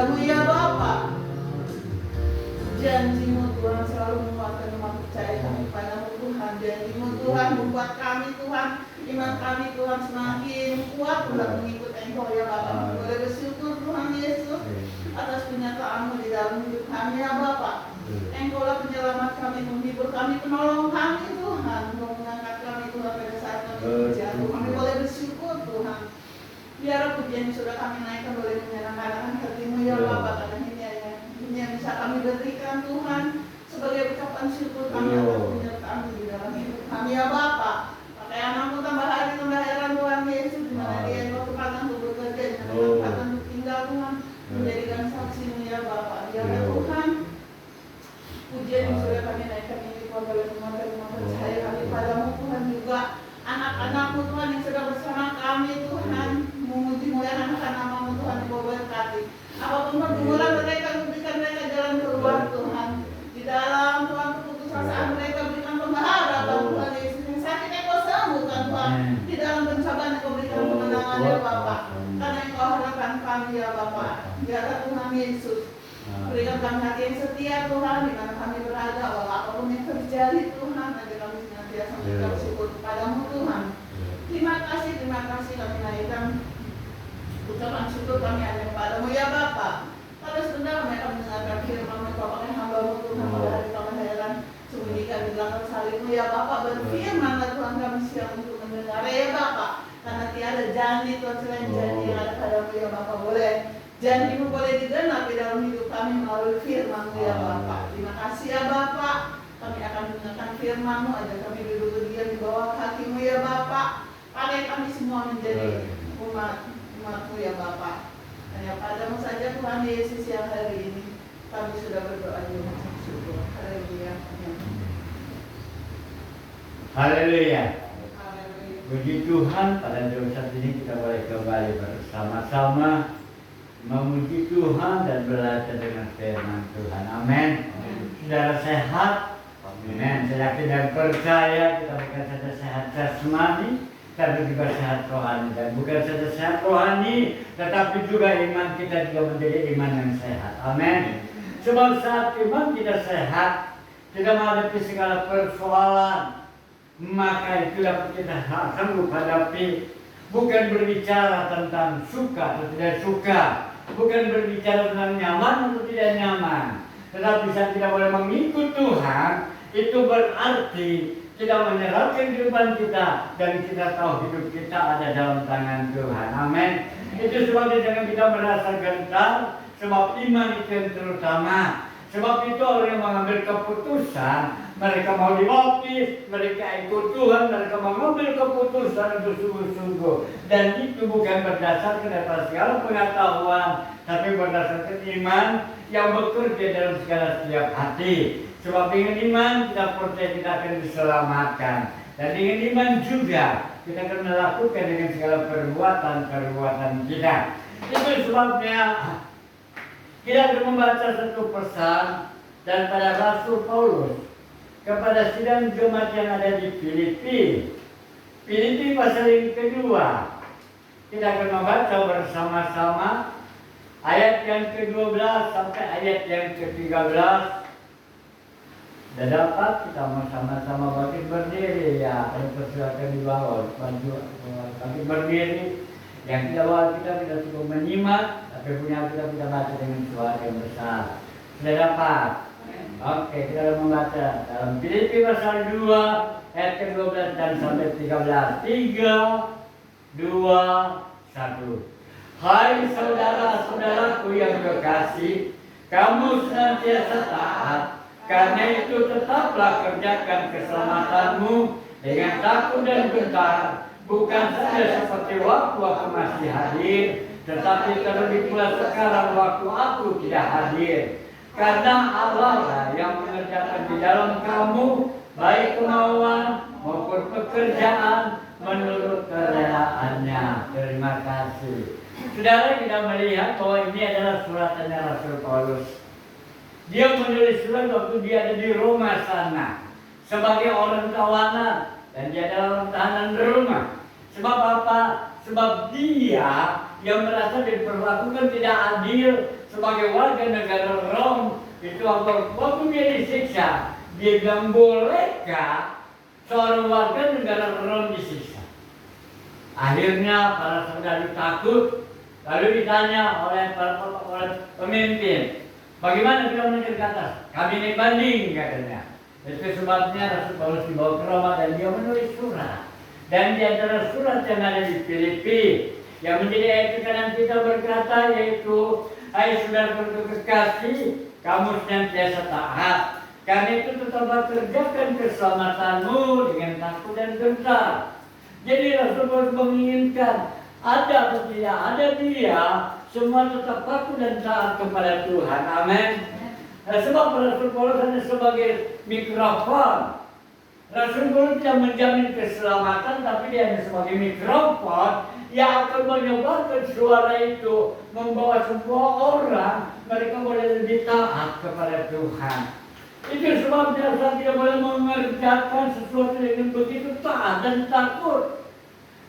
Padamu ya Bapa. Janji-Mu Tuhan selalu menguatkan umat percaya kami padamu Tuhan. Janji-Mu Tuhan membuat kami Tuhan, iman kami Tuhan semakin kuat untuk mengikut Engkau ya Bapa. Kami boleh bersyukur Tuhan Yesus atas penyertaan-Mu di dalam hidup kami ya Bapa. Engkaulah penyelamat kami, menghibur kami, penolong kami Tuhan, untuk mengangkat kami Tuhan pada saat kami jatuh. Kami boleh bersyukur Tuhan. Biar pujian yang sudah kami naikkan boleh menyenangkan hati-Mu ya Bapa. Karena ini yang bisa kami berikan Tuhan sebagai ucapan syukur kami atas penyertaan-Mu di dalam hidup kami ya Bapa. Pakai anak-Mu tambah hari tambah heran Tuhan Yesus, di mana dia yang kesempatan untuk bekerja, di mana kesempatan untuk tinggal Tuhan, menjadikan saksi-Mu ya Bapa. Biarlah Tuhan pujian yang sudah kami naikkan ini Tuhan oleh semua percaya kami padamu Tuhan, juga anak-anak-Mu Tuhan yang sedang bersama kami Tuhan, memuji-Mu dan anak-anak nama-Mu Tuhan yang berkati. Apapun pergumulan mereka, berikan mereka jalan keluar Tuhan. Di dalam Tuhan keputusasaan mereka, berikan pengharapan Tuhan Yesus. Yang sakit Engkau sembuhkan Tuhan. Di dalam pencobaan Engkau berikan kemenangan ya Bapa. Karena Engkau harapkan kami ya Bapa. Biarlah Tuhan Yesus berikan kami hati yang setia Tuhan, di mana kami berada, walau apapun yang terjadi Tuhan, agar kami senantiasa mengucap syukur kepadamu Tuhan. Terima kasih kami naikkan ucapan syukur kami hanya kepadamu ya Bapa. Pada sebentar kami akan mendengarkan firman-Mu Bapa yang hamba-Mu Tuhan pada hari kelahiran, sembunyikan di belakang salib-Mu ya Bapa. Berfirmanlah Tuhan, kami siap untuk mendengar ya Bapa. Karena tiada janji Tuhan selain janji yang ada padamu ya Bapa. Boleh janji-Mu boleh digenapi dalam hidup kami melalui firman-Mu ya Bapa. Terima kasih ya Bapa. Kami akan mendengarkan firman-Mu, ajar kami duduk berdiam di bawah kaki-Mu ya Bapa. Pakai kami semua menjadi umat-Mu ya Bapa. Hanya padamu saja Tuhan Yesus yang hari ini kami sudah berdoa di mengucap syukur. Haleluya. Haleluya. Puji Tuhan, pada saat ini kita boleh kembali bersama-sama memuji Tuhan dan belajar dengan firman Tuhan. Amin. Saudara sehat? Amin. Saya yakin dan percaya kita bukan saja sehat jasmani, tapi juga sehat rohani. Dan bukan saja sehat rohani, tetapi juga iman kita juga menjadi iman yang sehat. Amin. Sebab saat iman kita sehat, tidak menghadapi segala persoalan, maka itu dapat kita sanggup hadapi. Bukan berbicara tentang suka atau tidak suka, bukan berbicara tentang nyaman atau tidak nyaman, tetapi saat kita boleh mengikut Tuhan, itu berarti tidak menyerahkan kehidupan kita, dan kita tahu hidup kita ada dalam tangan Tuhan. Amin. Itu sebabnya jangan kita merasa gentar, sebab iman itu yang terutama. Sebab itu orang yang mengambil keputusan, mereka mau dibaptis, mereka ikut Tuhan, mereka mengambil keputusan untuk sungguh-sungguh. Dan itu bukan berdasarkan atas segala pengetahuan, tapi berdasarkan iman yang bekerja dalam segala setiap hati. Sebab dengan iman kita percaya kita akan diselamatkan. Dan dengan iman juga kita akan melakukan dengan segala perbuatan kita. Itu sebabnya kita akan membaca satu pesan dan pada Rasul Paulus kepada sidang jemaat yang ada di Filipi. Filipi pasal yang kedua. Kita akan membaca bersama-sama ayat yang ke-12 sampai ayat yang ke-13. Dan dapat kita sama-sama bangkit berdiri ya. Persilakan di bawah. Bangkit berdiri. Yang tidak bawa kita cukup menyimak, tapi punya kita baca dengan suara yang besar. Sudah dapat? Oke, kita akan membaca dalam Filipi pasal 2 ayat ke-12 dan sampai 13. 3, 2, 1. Hai saudara-saudaraku yang kekasih, kamu senantiasa taat. Karena itu tetaplah kerjakan keselamatanmu dengan takut dan gentar. Bukan saja seperti waktu aku masih hadir, tetapi terlebih pula sekarang waktu aku tidak hadir. Karena Allah lah yang mengerjakan di dalam kamu baik kemauan maupun pekerjaan menurut kerelaannya. Terima kasih. Saudara, kita melihat bahwa ini adalah suratannya Rasul Paulus. Dia menulis surat waktu dia ada di Roma sana sebagai orang tawanan. Dan dia adalah orang tahanan di rumah. Sebab apa? Sebab dia yang merasa diperlakukan tidak adil sebagai warga negara Rom itu waktu dia disiksa, dia bilang bolehkah seorang warga negara Rom disiksa? Akhirnya para saudara takut, lalu ditanya oleh pemimpin, bagaimana kita menaikkan ke atas? Kami naik banding katanya. Itu sebabnya Rasul Paulus dibawa ke Roma dan dia menulis surat. Dan di antara surat yang ada di Filipi yang menjadi ayat tekanan kita berkata yaitu, hai saudara kekasih, kamu senantiasa taat. Karena itu tetaplah kerjakan keselamatanmu dengan takut dan gentar. Jadi Rasul Paulus menginginkan ada atau tidak ada dia, semua tetap patuh dan taat kepada Tuhan. Amin. Sebab Rasul Paulus hanya sebagai mikrofon. Rasul Paulus tidak menjamin keselamatan, tapi dia hanya sebagai mikrofon yang akan menyebarkan suara itu, membawa semua orang mereka boleh lebih taat kepada Tuhan. Itu sebabnya saya tidak boleh mengerjakan sesuatu dengan begitu taat dan takut.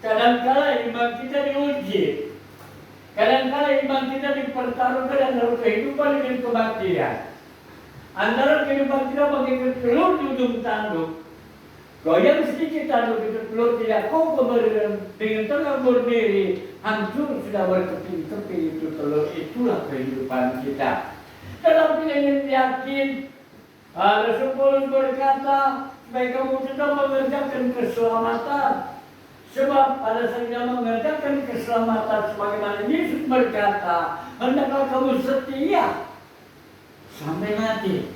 Kadang-kala iman kita diuji, kadang-kala iman kita dipertaruhkan antara kehidupan dengan kematian. Antara kehidupan kita bagaikan telur di ujung tanduk. Goyang sedikit tanduk itu telur tidak kokoh dengan tegak berdiri, hancur sudah berkeping-keping itu telur. Itulah kehidupan kita. Tetapi ingin yakin, Rasul Paulus berkata supaya kamu tetap mengerjakan keselamatan. Sebab pada saat kita mengerjakan keselamatan sebagaimana Yesus berkata, hendaklah kamu setia sampai mati.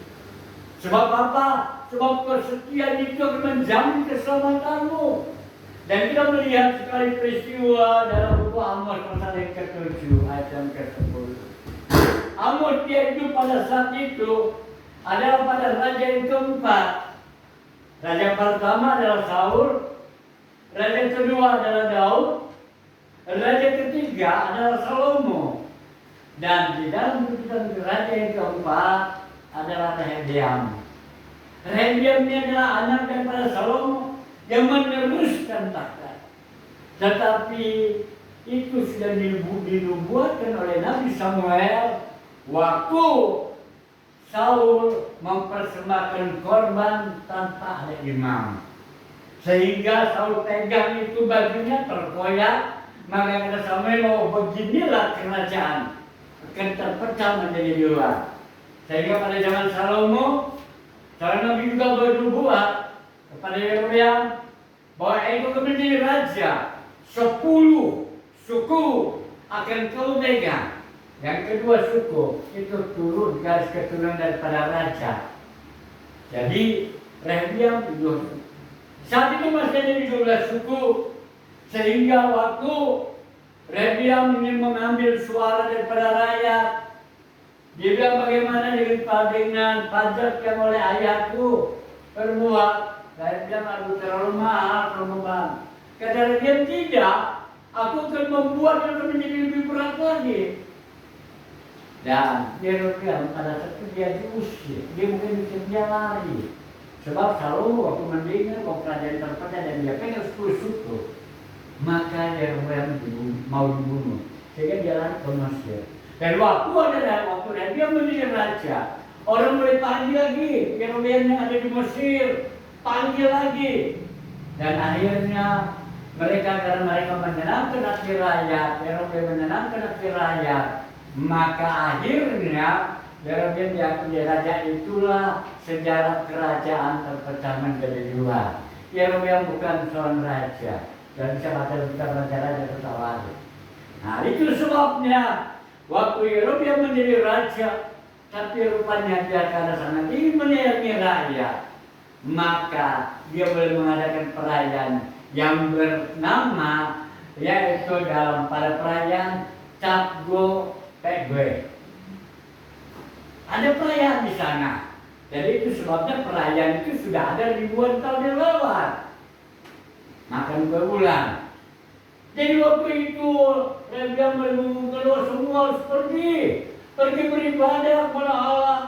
Sebab apa? Sebab kesetiaan itu akan menjamin keselamatanmu. Dan kita melihat sekali peristiwa dalam buku Amos pasal yang ke-7 ayat yang ke-10. Amos dia hidup pada saat itu adalah pada raja yang keempat. Raja pertama adalah Saul, raja kedua adalah Daud, raja ketiga adalah Salomo. Dan di dalam kehidupan raja yang keempat adalah Rehabiam. Rehabiam ini adalah anak daripada Salomo yang meneruskan takhta. Tetapi itu sudah dinubuatkan oleh Nabi Samuel waktu Saul mempersembahkan korban tanpa ada imam. Sehingga Saul pegang itu bajunya terkoyak, maka kata Samuel, oh beginilah kerajaan akan terpecah menjadi dua. Sehingga pada zaman Salomo, Nabi juga bernubuat kepada Yerobeam bahwa itu akan menjadi raja. 10 suku akan kau pegang. Yang kedua suku itu turun garis keturunan daripada raja. Jadi Rehabiam itu saat itu masih ada 12 suku. Sehingga waktu Rehabiam ingin mengambil suara daripada rakyat, dia bilang bagaimana dengan pajak yang oleh ayahku perbuat. Saya bilang aduh terlalu mahal permohonan. Kata Rehabiam tidak, aku akan membuat yang menjadi lebih berat lagi. Dan Yerobeam pada saat itu dia diusir, dia mungkin dia lari. Sebab Salomo waktu mendengar bahwa kerajaan terpecah dan dia pegang 10 suku, maka Yerobeam mau dibunuh, sehingga dia lari ke Mesir. Dan waktu Rehabiam menjadi raja, orang mulai panggil lagi Yerobeam yang ada di Mesir, panggil lagi. Dan akhirnya karena mereka menyenangkan hati rakyat, Yerobeam menyenangkan hati rakyat, maka akhirnya Yerobeam diakui raja. Itulah sejarah kerajaan terpecah menjadi dua. Yerobeam bukan seorang raja, dan bisa baca bukan raja-raja tertawari. Nah itu sebabnya waktu Yerobeam menjadi raja, tapi rupanya dia karena sangat ingin menyayangi rakyat, maka dia boleh mengadakan perayaan yang bernama, yaitu pada perayaan Cap Go Pegwe. Ada perayaan di sana. Jadi itu sebabnya perayaan itu sudah ada ribuan tahun yang lewat. Makan kue bulan. Jadi waktu itu Rehabiam keluar semua harus pergi beribadah kepada Allah.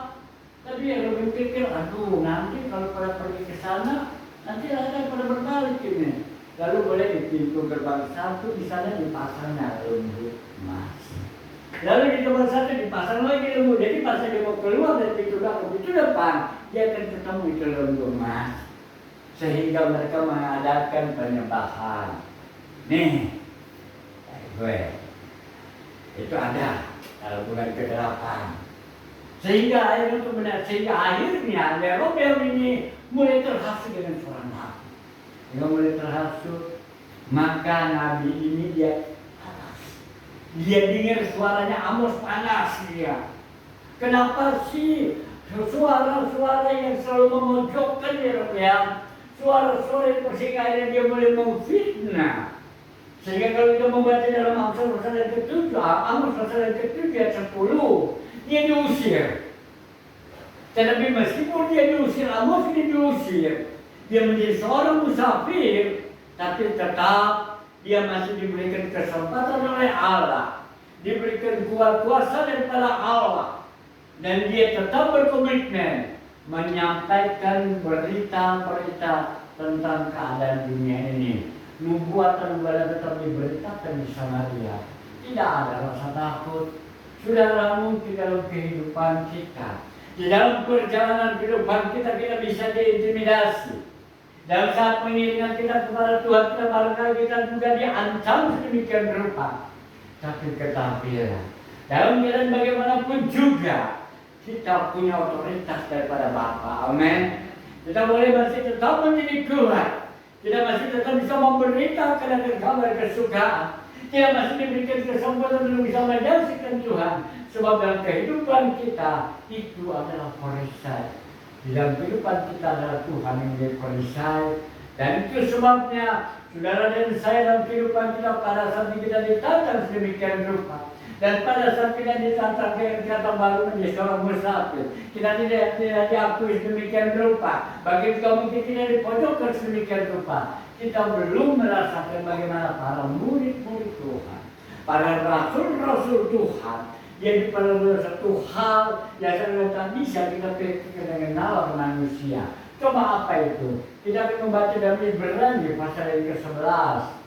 Tapi yang berpikir, aduh nanti kalau pada pergi ke sana, nanti ada pada berbalik ini. Lalu boleh di pintu gerbang satu di sana dipasangnya rambut emas. Lalu di tempat satu dipasang lagi lembu. Jadi pas dia mau keluar dari pintu belakang, pintu depan, dia akan ketemu itu lembu emas. Sehingga mereka mengadakan penyembahan. Nih, gue itu ada dalam bulan ke-8. Sehingga akhirnya Yerobeam ini mulai terhasut dengan suara nabi. Dia mulai terhasut, maka nabi ini dia dengar suaranya Amos panas dia. Kenapa sih suara-suara yang selalu memojokkan Yerobeam, suara-suara yang sehingga dia mulai memfitnah. Sehingga kalau kita membaca dalam Amos pasal yang ke-7, Amos pasal yang ke-7 ayat 10, dia diusir. Tetapi meskipun dia diusir, Amos ini diusir, dia menjadi seorang musafir, tapi tetap dia masih diberikan kesempatan oleh Allah, diberikan kuasa daripada Allah, dan dia tetap berkomitmen menyampaikan berita-berita tentang keadaan dunia ini. Nubuatan tetap diberitakan di Samaria. Tidak ada rasa takut. Saudara, mungkin dalam kehidupan kita, di dalam perjalanan kehidupan kita bisa diintimidasi. Dalam saat pengiringan kita kepada Tuhan, kita barangkali kita juga diancam sedemikian rupa. Tapi ketahuilah, dalam keadaan bagaimanapun juga kita punya otoritas daripada Bapa. Amin. Kita boleh masih tetap menjadi kuat. Kita masih tetap bisa memberitakan kabar kesukaan. Kita masih diberikan kesempatan untuk bisa menyaksikan Tuhan. Sebab dalam kehidupan kita itu adalah perisai. Di dalam kehidupan kita adalah Tuhan yang menjadi perisai. Dan itu sebabnya saudara dan saya dalam kehidupan kita pada saat kita ditantang sedemikian rupa. Dan pada saat kita ditantang kita baru menjadi seorang musafir, kita tidak diakui sedemikian rupa. Bagi kita mungkin tidak dipojokkan sedemikian rupa. Kita belum merasakan bagaimana para murid-murid Tuhan, para rasul-rasul Tuhan, yang diperlukan satu hal yang sangat bisa kita pikirkan dengan nalar manusia. Coba apa itu? Kita akan membaca dalam Ibrani pasal yang ke-11.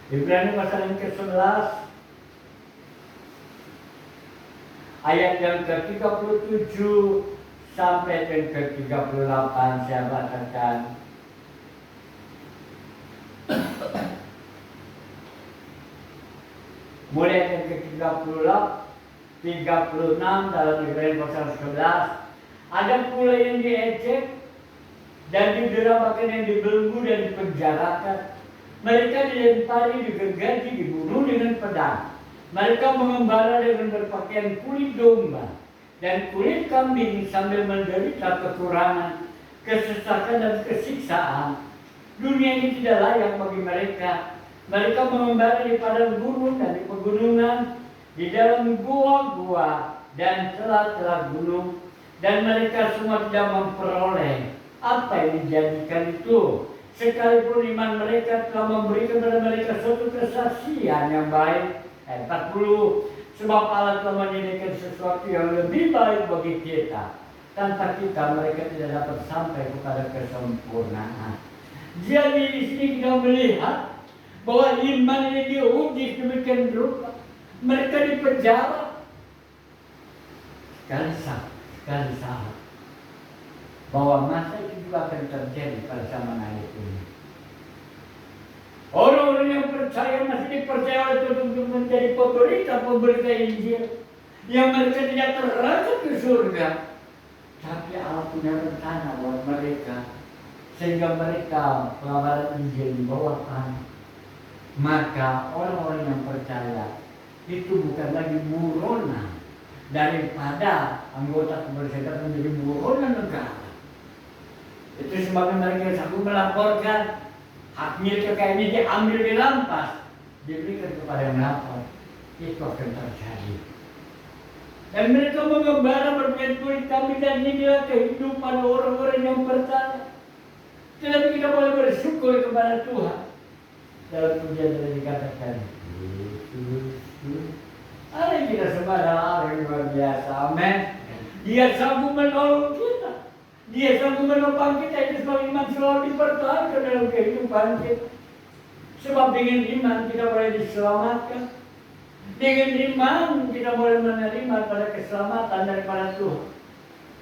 Ibrani pasal yang ke-11 ayat yang ke-37 sampai yang ke-38 saya bacakan. Mulai yang ke-36 dalam Ibrani pasal 11. Ada pula yang diejek dan didera, bahkan yang dibelenggu dan dipenjarakan. Mereka dilempari, digergaji, dibunuh dengan pedang. Mereka mengembara dengan berpakaian kulit domba dan kulit kambing sambil menderita kekurangan, kesesakan dan kesiksaan. Dunia ini tidak layak bagi mereka. Mereka mengembara di padang gurun dan di pegunungan, di dalam gua-gua dan celah-celah gunung. Dan mereka semua tidak memperoleh apa yang dijadikan itu. Sekalipun iman mereka telah memberikan kepada mereka suatu kesaksian yang baik. 40. Sebab Allah telah menyediakan sesuatu yang lebih baik bagi kita. Tanpa kita mereka tidak dapat sampai kepada kesempurnaan. Jadi di sini kita melihat bahwa iman ini diuji demikian rupa. Mereka dipenjara. Sekali saat bahwa masa itu juga akan terjadi pada zaman hari ini. Orang-orang yang percaya masih dipercaya oleh Tuhan untuk menjadi pemberita Injil, yang mereka tidak terangkat ke surga, tapi Allah punya rencana buat mereka, sehingga mereka pelabaran Injil di bawah tanah. Maka orang-orang yang percaya itu bukan lagi buronan daripada anggota kebersihan menjadi buronan negara. Itu sebabnya mereka sanggup melaporkan hak milik kekayaan ini diambil, dirampas, diberikan kepada yang lapor. Itu akan terjadi. Dan mereka mengembara berpakaian kulit kambing, dan inilah kehidupan orang-orang yang percaya. Tetapi kita boleh bersyukur kepada Tuhan. Dalam pujian tadi dikatakan, ada yang kita sembah adalah Allah yang luar biasa. Amin. Dia sanggup menolong kita. Dia sanggup menopang kita. Itu sebab iman selalu dipertahankan dalam kehidupan kita. Sebab dengan iman kita boleh diselamatkan. Dengan iman kita boleh menerima pada keselamatan daripada Tuhan.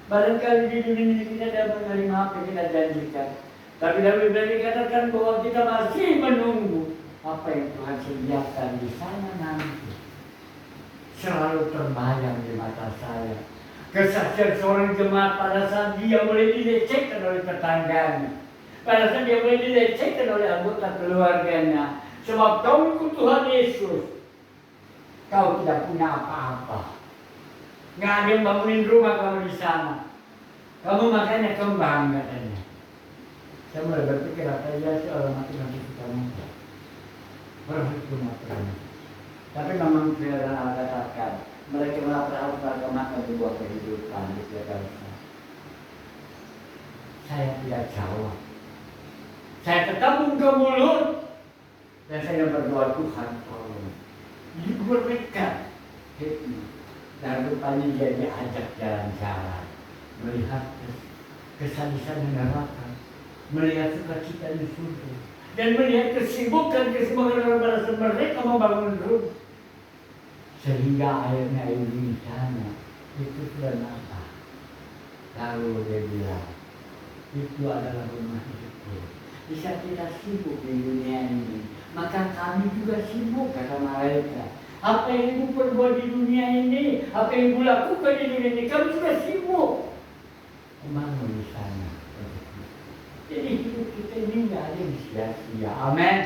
Barangkali di dunia ini kita tidak menerima apa yang kita janjikan. Tapi David dikatakan bahwa kita masih menunggu apa yang Tuhan sediakan di sana nanti. Selalu terbayang di mata saya kesaksian seorang jemaat pada saat dia mulai dilecehkan oleh tetangganya, pada saat dia mulai dilecehkan oleh anggota keluarganya. Sebab kau ikut Tuhan Yesus, kau tidak punya apa-apa. Nggak ada yang bangunin rumah kamu di sana. Kamu makanya kembang katanya. Saya mulai berpikir apa ya sih orang mati kamu. Berhitung apa. Tapi memang firman Allah katakan mereka melakukan mereka makan di buah kehidupan di sekitar saya. Saya tidak jawab. Saya tetap buka mulut dan saya berdoa Tuhan tolong. Diberikan hikmah. Dan rupanya dia diajak jalan-jalan, melihat kesadisan yang neraka, melihat sukacita di surga, dan melihat kesibukan orang mereka membangun rumah. Sehingga akhirnya air di sana itu sudah nampak. Lalu dia bilang, itu adalah rumah hidupku. Bisa kita sibuk di dunia ini, maka kami juga sibuk, kata malaikat. Apa yang ibu perbuat di dunia ini, apa yang ibu lakukan di dunia ini, kami sudah sibuk membangun di sana. Jadi hidup kita ini nggak ada yang sia-sia. Amin.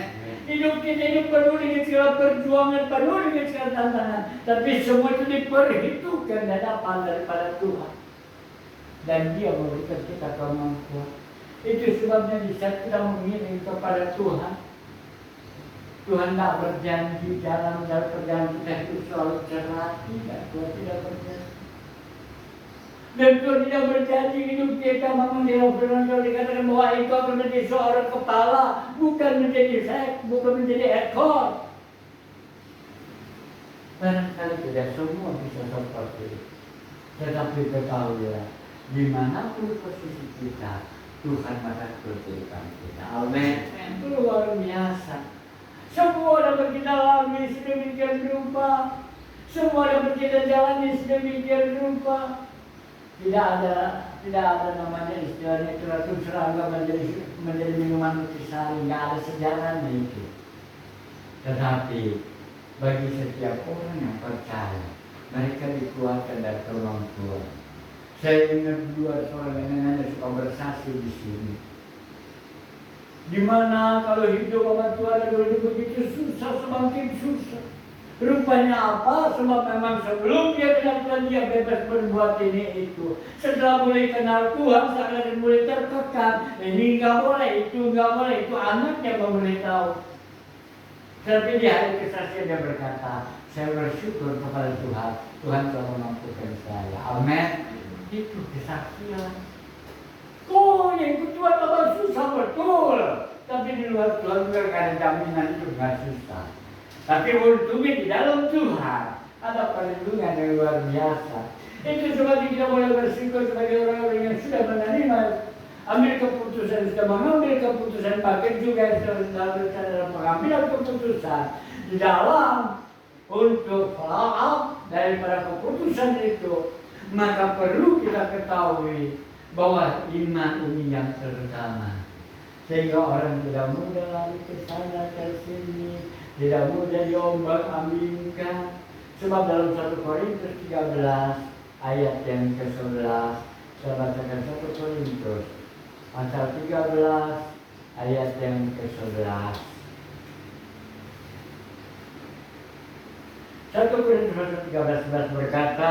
Hidup kita ini penuh dengan segala perjuangan, penuh dengan segala tantangan. Tapi semua itu diperhitungkan dan datang daripada Tuhan. Dan Dia memberikan kita kemampuan. Itu sebabnya di saat kita mengiring kepada Tuhan, Tuhan tidak berjanji dalam perjalanan kita itu selalu cerah. Tidak, Tuhan tidak berjanji. Dan Tuhan tidak berjanji hidup kita memang dikatakan bahwa itu akan menjadi seorang kepala, bukan menjadi ekor. Barangkali tidak semua bisa seperti itu. Tetapi ketahuilah, dimanapun posisi kita, Tuhan akan berkaitan kita. Amin. Luar biasa. Semua dapat kita alami sedemikian rupa. Semua dapat kita jalani sedemikian rupa. Tidak ada namanya istilahnya itu racun serangga menjadi minuman nutrisari. Nggak ada sejarahnya itu. Tetapi bagi setiap orang yang percaya, mereka dikuatkan dari kemampuan. Saya ingat dua seorang yang suka bersaksi di sini. Dimana kalau hidup sama Tuhan dulu begitu susah, semakin susah. Rupanya apa? Sebab memang sebelum dia kenal Tuhan dia bebas berbuat ini itu. Setelah mulai kenal Tuhan, seakan mulai terkekang. Ini nggak boleh, itu nggak boleh, itu anaknya memberitahu. Tapi di hari kesaksian dia berkata, saya bersyukur kepada Tuhan. Tuhan telah memampukan saya. Amin. Itu kesaksian. Oh, yang ikut Tuhan tambah susah betul. Tapi di luar Tuhan juga ada jaminan itu nggak susah. Tapi untungnya di dalam Tuhan ada perlindungan yang luar biasa. Itu sebab kita boleh bersyukur sebagai orang-orang yang sudah menerima, ambil keputusan, sudah mengambil keputusan, bahkan juga dalam pengambilan keputusan di dalam untuk maaf daripada keputusan itu. Maka perlu kita ketahui bahwa iman ini yang terutama. Sehingga orang tidak mudah lari ke sana ke sini, tidak mudah diombang-ambingkan. Sebab dalam 1 Korintus 13 ayat yang ke-11, saya bacakan 1 Korintus pasal 13 ayat yang ke-11. 1 Korintus pasal 13 berkata,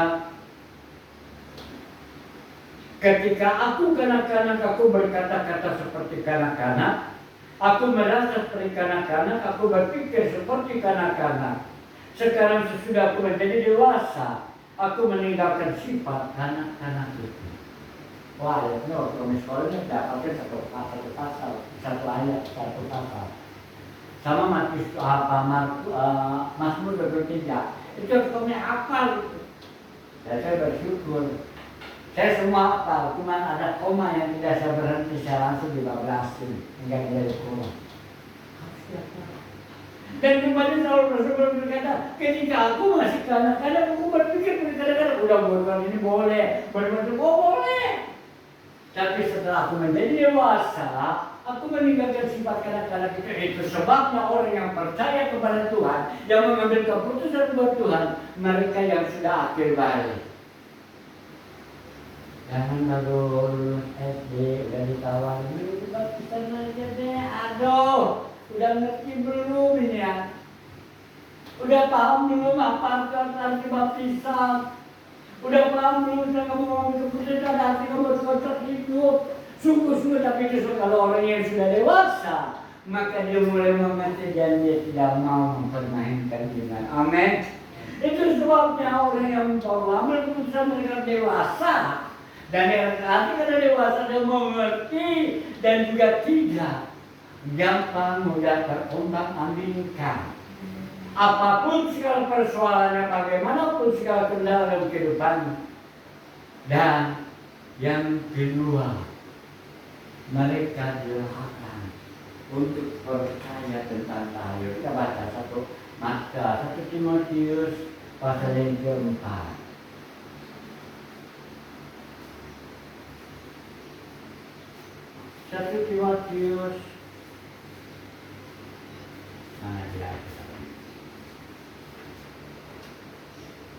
ketika aku kanak-kanak, aku berkata-kata seperti kanak-kanak, aku merasa seperti kanak-kanak, aku berpikir seperti kanak-kanak. Sekarang sesudah aku menjadi dewasa, aku meninggalkan sifat kanak-kanak itu. Wah, ayatnya waktu sekolahnya dapatnya satu pasal, satu ayat, satu pasal. Sama Mazmur 23, itu hukumnya apa? Dan saya bersyukur. Saya semua hafal, cuma ada koma yang tidak saya berhenti, saya langsung dibablasin hingga menjadi koma. Dan kembali Rasul berkata, ketika aku masih kanak-kanak, aku berpikir kadang-kadang udah buat ini boleh, boleh. Tapi setelah aku menjadi dewasa, aku meninggalkan sifat kanak-kanak itu. Sebabnya orang yang percaya kepada Tuhan, yang mengambil keputusan buat Tuhan, mereka yang sudah akhir balik. Jangan baru lulus SD udah ditawarin baptisan aja deh. Aduh, udah ngerti belum ini ya? Udah paham belum apa arti baptisan? Udah paham belum cara kamu mengambil keputusan arti kamu kontrak hidup? Sungguh-sungguh, tapi justru kalau orang yang sudah dewasa, maka dia mulai mengerti dan dia tidak mau mempermainkan iman. Amin. Itu sebabnya orang yang mengambil keputusan mereka dewasa. Dan yang nanti karena dewasa dia mengerti dan juga tidak gampang mudah terombang-ambingkan. Apapun segala persoalannya, bagaimanapun segala kendala dalam kehidupan. Dan yang kedua, mereka diarahkan untuk percaya tentang tahayul. Kita baca 1 Timotius pasal yang keempat. 1 Timotius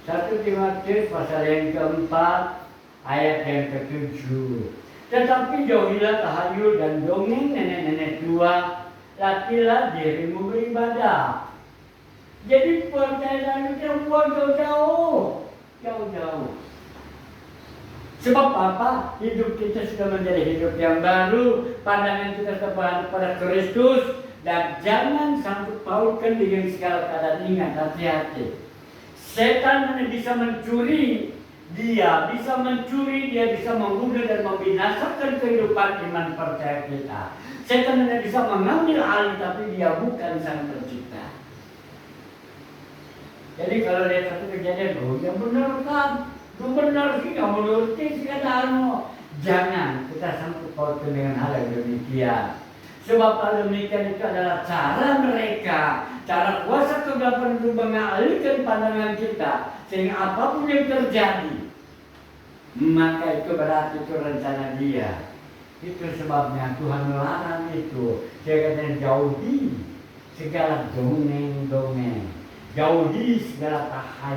1 Timotius pasal yang keempat ayat yang ke-7. Tetapi jauhilah tahayul dan dongeng nenek-nenek tua, latihlah dirimu beribadah. Jadi percaya kita buat jauh-jauh. Sebab apa? Hidup kita sudah menjadi hidup yang baru, pandangan kita kepada Kristus, dan jangan sangkut pautkan dengan segala keadaan. Ingat, hati-hati. Setan hanya bisa mencuri, dia bisa membunuh dan membinasakan kehidupan iman percaya kita. Setan hanya bisa mengambil alih, tapi dia bukan sang pencipta. Jadi kalau lihat satu kejadian, yang benar kan? Benar sih, kamu nuruti sih kata jangan kita sangkut pautkan dengan hal yang demikian. Sebab hal demikian itu adalah cara mereka, cara kuasa kegelapan itu mengalihkan pandangan kita, sehingga apapun yang terjadi, maka itu berarti itu rencana dia. Itu sebabnya Tuhan melarang itu. Dia kata jauhi segala dongeng-dongeng, jauhi segala tahayul.